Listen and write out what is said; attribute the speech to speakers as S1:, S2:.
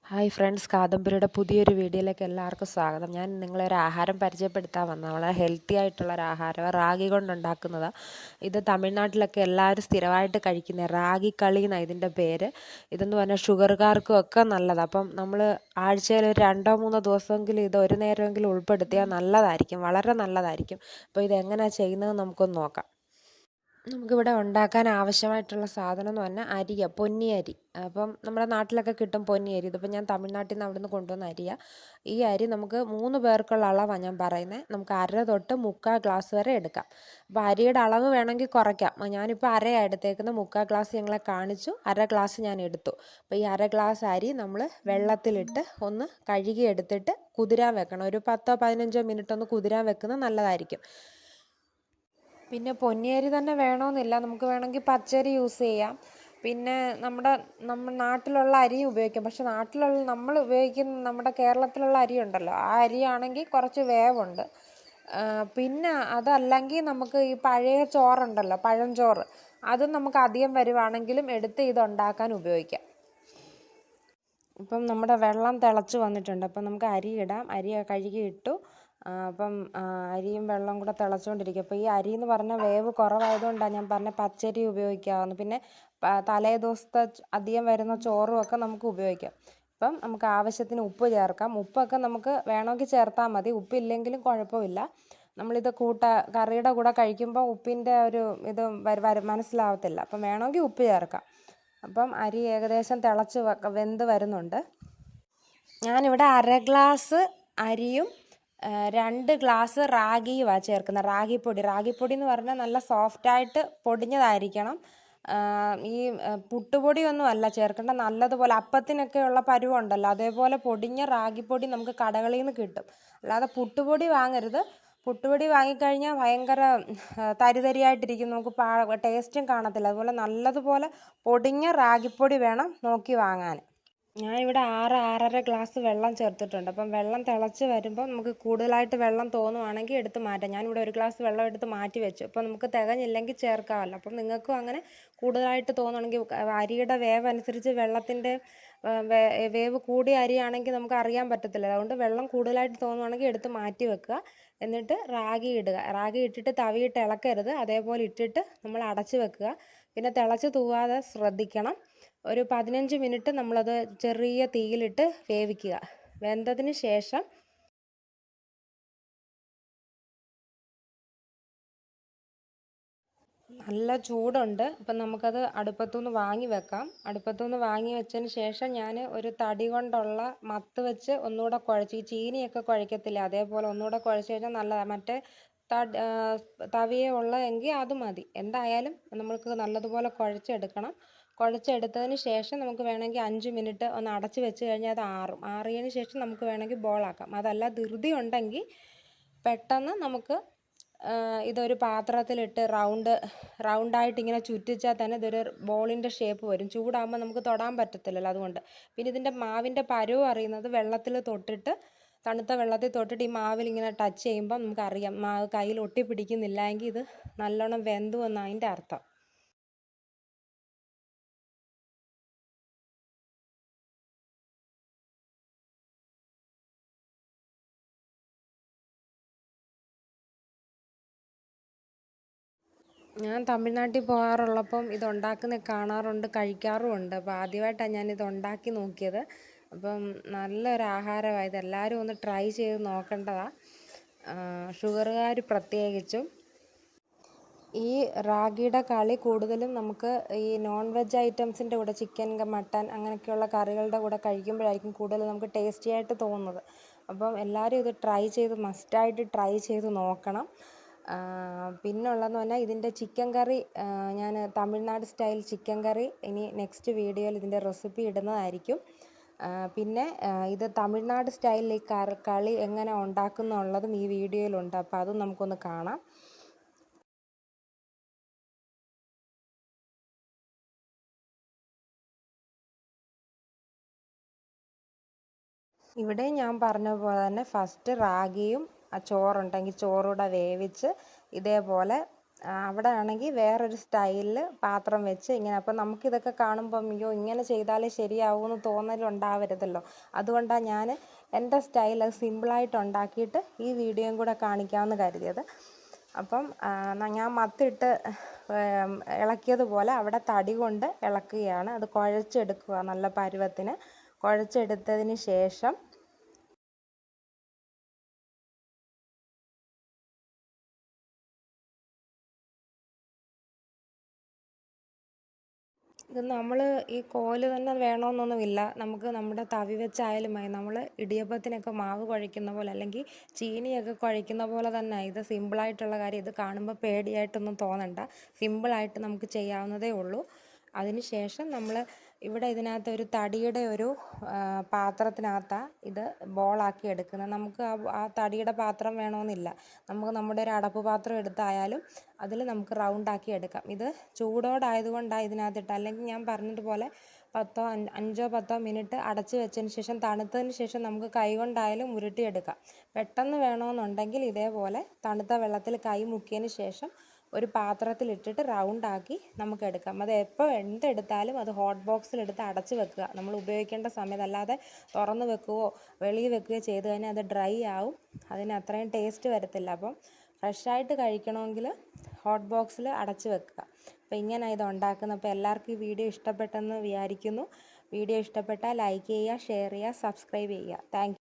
S1: Hi friends, കാദംബരിയുടെ പുതിയൊരു വീഡിയോയിലേക്ക് എല്ലാവർക്കും സ്വാഗതം. ഞാൻ നിങ്ങളെ ഒരു ആഹാരം പരിചയപ്പെടുത്താൻ വന്നത് വളരെ ഹെൽത്തി ആയിട്ടുള്ളൊരു ആഹാരം റാഗി കൊണ്ടുണ്ടാക്കുന്നതാണ്. ഇത് തമിഴ്നാട്ടിലൊക്കെ എല്ലാവരും സ്ഥിരമായിട്ട് കഴിക്കുന്ന റാഗി കളി എന്നാണ് ഇതിൻ്റെ പേര്. ഇതെന്ന് പറഞ്ഞാൽ ഷുഗറുകാർക്കും ഒക്കെ നല്ലതാണ്. അപ്പം നമ്മൾ ആഴ്ചയിൽ ഒരു 2-3 ദിവസമെങ്കിലും ഇത് ഒരു നേരമെങ്കിലും ഉൾപ്പെടുത്തിയാൽ നല്ലതായിരിക്കും, വളരെ നല്ലതായിരിക്കും. അപ്പോൾ ഇതെങ്ങനെയാണ് ചെയ്യുന്നതെന്ന് നമുക്കൊന്ന് നോക്കാം. നമുക്കിവിടെ ഉണ്ടാക്കാൻ ആവശ്യമായിട്ടുള്ള സാധനം എന്ന് പറഞ്ഞാൽ അരിയാണ്, പൊന്നിയരി. അപ്പം നമ്മുടെ നാട്ടിലൊക്കെ കിട്ടും പൊന്നിയരി. ഇതിപ്പോൾ ഞാൻ തമിഴ്നാട്ടിൽ നിന്ന് അവിടെ നിന്ന് കൊണ്ടുവന്ന അരിയാണ്. ഈ അരി നമുക്ക് 3 പേർക്കുള്ള അളവാണ് ഞാൻ പറയുന്നത്. നമുക്ക് 1/2 തൊട്ട് 3/4 ഗ്ലാസ് വരെ എടുക്കാം. അപ്പോൾ അരിയുടെ അളവ് വേണമെങ്കിൽ കുറയ്ക്കാം. ഞാനിപ്പോൾ അരയാണ് എടുത്തേക്കുന്നത്. 3/4 ഗ്ലാസ് ഞങ്ങളെ കാണിച്ചു, 1/2 ഗ്ലാസ് ഞാൻ എടുത്തു. അപ്പോൾ ഈ 1/2 ഗ്ലാസ് അരി നമ്മൾ വെള്ളത്തിലിട്ട് ഒന്ന് കഴുകി എടുത്തിട്ട് കുതിരാൻ വെക്കണം. ഒരു 10-15 മിനിറ്റ് ഒന്ന് കുതിരാൻ വെക്കുന്നത് നല്ലതായിരിക്കും. പിന്നെ പൊന്നിയരി തന്നെ വേണമെന്നില്ല, നമുക്ക് വേണമെങ്കിൽ പച്ചരി യൂസ് ചെയ്യാം. പിന്നെ നമ്മുടെ നാട്ടിലുള്ള അരിയും ഉപയോഗിക്കാം. പക്ഷെ നമ്മൾ ഉപയോഗിക്കുന്ന നമ്മുടെ കേരളത്തിലുള്ള അരി ഉണ്ടല്ലോ, ആ അരിയാണെങ്കിൽ കുറച്ച് വേവുണ്ട്. പിന്നെ അതല്ലെങ്കിൽ നമുക്ക് ഈ പഴയ ചോറുണ്ടല്ലോ, പഴഞ്ചോറ്, അതും നമുക്ക് അധികം വരുവാണെങ്കിലും എടുത്ത് ഇതുണ്ടാക്കാൻ ഉപയോഗിക്കാം. ഇപ്പം നമ്മുടെ വെള്ളം തിളച്ച് വന്നിട്ടുണ്ട്. അപ്പം നമുക്ക് അരി ഇടാം. അരി കഴുകി ഇട്ടു. അപ്പം അരിയും വെള്ളം കൂടെ തിളച്ചുകൊണ്ടിരിക്കും. അപ്പോൾ ഈ അരി എന്ന് പറഞ്ഞാൽ വേവ് കുറവായതുകൊണ്ടാണ് ഞാൻ പറഞ്ഞ പച്ചരി ഉപയോഗിക്കാവുന്നു. പിന്നെ തലേ ദിവസത്തെ അധികം വരുന്ന ചോറും ഒക്കെ നമുക്ക് ഉപയോഗിക്കാം. അപ്പം നമുക്ക് ആവശ്യത്തിന് ഉപ്പ് ചേർക്കാം. ഉപ്പൊക്കെ നമുക്ക് വേണമെങ്കിൽ ചേർത്താൽ മതി, ഉപ്പില്ലെങ്കിലും കുഴപ്പമില്ല. നമ്മളിത് കറിയുടെ കൂടെ കഴിക്കുമ്പോൾ ഉപ്പിൻ്റെ ഒരു ഇത് മനസ്സിലാവത്തില്ല. അപ്പം വേണമെങ്കിൽ ഉപ്പ് ചേർക്കാം. അപ്പം അരി ഏകദേശം തിളച്ച് വെന്ത് വരുന്നുണ്ട്. ഞാനിവിടെ 1/2 ഗ്ലാസ് അരിയും 2 ഗ്ലാസ് റാഗിയുമാണ് ചേർക്കുന്നത്. റാഗിപ്പൊടി എന്ന് പറഞ്ഞാൽ നല്ല സോഫ്റ്റായിട്ട് പൊടിഞ്ഞതായിരിക്കണം. ഈ പുട്ടുപൊടിയൊന്നും അല്ല ചേർക്കേണ്ട. നല്ലതുപോലെ അപ്പത്തിനൊക്കെയുള്ള പരുവമുണ്ടല്ലോ, അതേപോലെ പൊടിഞ്ഞ റാഗിപ്പൊടി നമുക്ക് കടകളിൽ നിന്ന് കിട്ടും. അല്ലാതെ പുട്ടുപൊടി വാങ്ങരുത്. പുട്ടുപൊടി വാങ്ങിക്കഴിഞ്ഞാൽ ഭയങ്കര തരിതരിയായിട്ടിരിക്കും, നമുക്ക് ടേസ്റ്റും കാണത്തില്ല. അതുപോലെ നല്ലതുപോലെ പൊടിഞ്ഞ റാഗിപ്പൊടി വേണം നോക്കി വാങ്ങാൻ. ഞാനിവിടെ 6-6.5 ഗ്ലാസ് വെള്ളം ചേർത്തിട്ടുണ്ട്. അപ്പം വെള്ളം തിളച്ച് വരുമ്പോൾ നമുക്ക് കൂടുതലായിട്ട് വെള്ളം തോന്നുവാണെങ്കിൽ എടുത്ത് മാറ്റാം. ഞാനിവിടെ 1 ഗ്ലാസ് വെള്ളം എടുത്ത് മാറ്റി വെച്ചു. അപ്പോൾ നമുക്ക് തികഞ്ഞില്ലെങ്കിൽ ചേർക്കാമല്ലോ. അപ്പം നിങ്ങൾക്കും അങ്ങനെ കൂടുതലായിട്ട് തോന്നുകയാണെങ്കിൽ, അരിയുടെ വേവ് അനുസരിച്ച് വെള്ളത്തിൻ്റെ വേവ് കൂടിയ അരിയാണെങ്കിൽ നമുക്ക് അറിയാൻ പറ്റത്തില്ല. അതുകൊണ്ട് വെള്ളം കൂടുതലായിട്ട് തോന്നുവാണെങ്കിൽ എടുത്ത് മാറ്റി വെക്കുക. എന്നിട്ട് റാഗി ഇടുക. റാഗി ഇട്ടിട്ട് തവിയിട്ട് ഇളക്കരുത്, അതേപോലെ ഇട്ടിട്ട് നമ്മൾ അടച്ച് വെക്കുക. പിന്നെ തിളച്ച് തൂവാതെ ശ്രദ്ധിക്കണം. ഒരു 15 മിനിറ്റ് നമ്മളത് ചെറിയ തീയിലിട്ട് വേവിക്കുക. വെന്തതിന് ശേഷം നല്ല ചൂടുണ്ട്. അപ്പം നമുക്കത് അടുപ്പത്തുനിന്ന് വാങ്ങി വെക്കാം. അടുപ്പത്തുനിന്ന് വാങ്ങി വെച്ചതിന് ശേഷം ഞാൻ ഒരു തടി കൊണ്ടുള്ള മത്ത് വെച്ച് ഒന്നുകൂടെ കുഴച്ച്, ഈ ചീനിയൊക്കെ കുഴക്കത്തില്ല അതേപോലെ ഒന്നുകൂടെ കുഴച്ച് കഴിഞ്ഞാൽ നല്ലതാണ്. മറ്റേ തവിയേ ഉള്ളതെങ്കിൽ അത് മതി. എന്തായാലും നമുക്ക് നല്ലതുപോലെ കുഴച്ചെടുക്കണം. കുഴച്ചെടുത്തതിന് ശേഷം നമുക്ക് വേണമെങ്കിൽ 5 മിനിറ്റ് ഒന്ന് അടച്ച് വെച്ച് കഴിഞ്ഞാൽ അത് ആറും. ആറിയതിന് ശേഷം നമുക്ക് വേണമെങ്കിൽ ബോളാക്കാം. അതല്ല ധൃതി ഉണ്ടെങ്കിൽ പെട്ടെന്ന് നമുക്ക് ഇതൊരു പാത്രത്തിലിട്ട് റൗണ്ടായിട്ട് ഇങ്ങനെ ചുറ്റിച്ചാൽ തന്നെ ഇതൊരു ബോളിൻ്റെ ഷേപ്പ് വരും. ചൂടാകുമ്പോൾ നമുക്ക് തൊടാൻ പറ്റത്തില്ലല്ലോ, അതുകൊണ്ട്. പിന്നെ ഇതിൻ്റെ മാവിൻ്റെ പരുവ് അറിയുന്നത് തണുത്ത വെള്ളത്തിൽ തൊട്ടിട്ട് ഈ മാവിൽ ഇങ്ങനെ ടച്ച് ചെയ്യുമ്പോൾ നമുക്കറിയാം മാവ് കയ്യിൽ ഒട്ടിപ്പിടിക്കുന്നില്ല എങ്കിൽ ഇത് നല്ലോണം വെന്തു എന്നാണ് അതിൻ്റെ അർത്ഥം. ഞാൻ തമിഴ്നാട്ടിൽ പോകാറുള്ളപ്പം ഇതുണ്ടാക്കുന്നത് കാണാറുണ്ട്, കഴിക്കാറുമുണ്ട്. അപ്പോൾ ആദ്യമായിട്ടാണ് ഞാനിത് ഉണ്ടാക്കി നോക്കിയത്. അപ്പം നല്ലൊരു ആഹാരമാണ്. ഇതെല്ലാവരും ഒന്ന് ട്രൈ ചെയ്ത് നോക്കേണ്ടതാണ്, ഷുഗറുകാർ പ്രത്യേകിച്ചും. ഈ റാഗിയുടെ കളി കൂടുതലും നമുക്ക് ഈ നോൺ വെജ് ഐറ്റംസിൻ്റെ കൂടെ, ചിക്കൻ, മട്ടൻ അങ്ങനെയൊക്കെയുള്ള കറികളുടെ കൂടെ കഴിക്കുമ്പോഴായിരിക്കും കൂടുതൽ നമുക്ക് ടേസ്റ്റി ആയിട്ട് തോന്നുന്നത്. അപ്പം എല്ലാവരും ഇത് മസ്റ്റായിട്ട് ട്രൈ ചെയ്ത് നോക്കണം. പിന്നുള്ളതെന്ന് പറഞ്ഞാൽ ഇതിൻ്റെ ചിക്കൻ കറി, ഞാൻ തമിഴ്നാട് സ്റ്റൈൽ ചിക്കൻ കറി ഇനി നെക്സ്റ്റ് വീഡിയോയിൽ ഇതിൻ്റെ റെസിപ്പി ഇടുന്നതായിരിക്കും. പിന്നെ ഇത് തമിഴ്നാട് സ്റ്റൈലിൽ ഈ കളി എങ്ങനെ ഉണ്ടാക്കുന്നുള്ളതും ഈ വീഡിയോയിലുണ്ട്. അപ്പോൾ അതും നമുക്കൊന്ന് കാണാം. ഇവിടെ ഞാൻ പറഞ്ഞ പോലെ തന്നെ ഫസ്റ്റ് റാഗിയും ചോറുണ്ടെങ്കിൽ ചോറൂടെ വേവിച്ച് ഇതേപോലെ അവിടെ ആണെങ്കിൽ വേറൊരു സ്റ്റൈലിൽ പാത്രം വെച്ച് ഇങ്ങനെ. അപ്പം നമുക്കിതൊക്കെ കാണുമ്പം അയ്യോ ഇങ്ങനെ ചെയ്താലേ ശരിയാവുമെന്ന് തോന്നലുണ്ടാവരുതല്ലോ. അതുകൊണ്ടാണ് ഞാൻ എൻ്റെ സ്റ്റൈൽ അത് സിമ്പിളായിട്ട് ഉണ്ടാക്കിയിട്ട് ഈ വീഡിയോയും കൂടെ കാണിക്കാമെന്ന് കരുതിയത്. അപ്പം ഞാൻ മത്തിട്ട് ഇളക്കിയതുപോലെ അവിടെ തടി കൊണ്ട് ഇളക്കുകയാണ്. അത് കുഴച്ചെടുക്കുക നല്ല പരുവത്തിന്. കുഴച്ചെടുത്തതിന് ശേഷം ഇത് നമ്മൾ ഈ കോല് തന്നെ വേണമെന്നൊന്നുമില്ല. നമുക്ക് നമ്മുടെ തവി വെച്ചായാലും മതി. നമ്മൾ ഇടിയപ്പത്തിനൊക്കെ മാവ് കുഴയ്ക്കുന്ന പോലെ അല്ലെങ്കിൽ ചീനിയൊക്കെ കുഴയ്ക്കുന്ന പോലെ തന്നെ. ഇത് സിമ്പിളായിട്ടുള്ള കാര്യം. ഇത് കാണുമ്പോൾ പേടിയായിട്ടൊന്നും തോന്നണ്ട. സിമ്പിളായിട്ട് നമുക്ക് ചെയ്യാവുന്നതേ ഉള്ളൂ. അതിന് ശേഷം നമ്മൾ ഇവിടെ ഇതിനകത്ത് ഒരു തടിയുടെ ഒരു പാത്രത്തിനകത്താണ് ഇത് ബോളാക്കി എടുക്കുന്നത്. നമുക്ക് ആ തടിയുടെ പാത്രം വേണമെന്നില്ല. നമുക്ക് നമ്മുടെ ഒരു അടപ്പ് പാത്രം എടുത്തായാലും അതിൽ നമുക്ക് റൗണ്ടാക്കി എടുക്കാം. ഇത് ചൂടോടായതുകൊണ്ടാണ് ഇതിനകത്തിട്ട്. അല്ലെങ്കിൽ ഞാൻ പറഞ്ഞതുപോലെ 5-10 മിനിറ്റ് അടച്ച് വെച്ചതിന് ശേഷം തണുത്തതിന് ശേഷം നമുക്ക് കൈ കൊണ്ടായാലും ഉരുട്ടിയെടുക്കാം. പെട്ടെന്ന് വേണമെന്നുണ്ടെങ്കിൽ ഇതേപോലെ തണുത്ത വെള്ളത്തിൽ കൈ മുക്കിയതിന് ശേഷം ഒരു പാത്രത്തിലിട്ടിട്ട് റൗണ്ടാക്കി നമുക്ക് എടുക്കാം. അത് എപ്പോൾ എന്തെടുത്താലും അത് ഹോട്ട് ബോക്സിലെടുത്ത് അടച്ച് വെക്കുക. നമ്മൾ ഉപയോഗിക്കേണ്ട സമയത്ത്. അല്ലാതെ തുറന്ന് വെക്കുകയോ വെളിയിൽ വെക്കുകയോ ചെയ്ത് കഴിഞ്ഞാൽ അത് ഡ്രൈ ആവും. അതിന് അത്രയും ടേസ്റ്റ് വരത്തില്ല. അപ്പം ഫ്രഷായിട്ട് കഴിക്കണമെങ്കിൽ ഹോട്ട് ബോക്സിൽ അടച്ച് വെക്കുക. അപ്പോൾ ഇങ്ങനെ ഇത് ഉണ്ടാക്കുന്നത്. അപ്പോൾ എല്ലാവർക്കും ഈ വീഡിയോ ഇഷ്ടപ്പെട്ടെന്ന് വിചാരിക്കുന്നു. വീഡിയോ ഇഷ്ടപ്പെട്ടാൽ ലൈക്ക് ചെയ്യുക, ഷെയർ ചെയ്യുക, സബ്സ്ക്രൈബ് ചെയ്യുക. Thank you.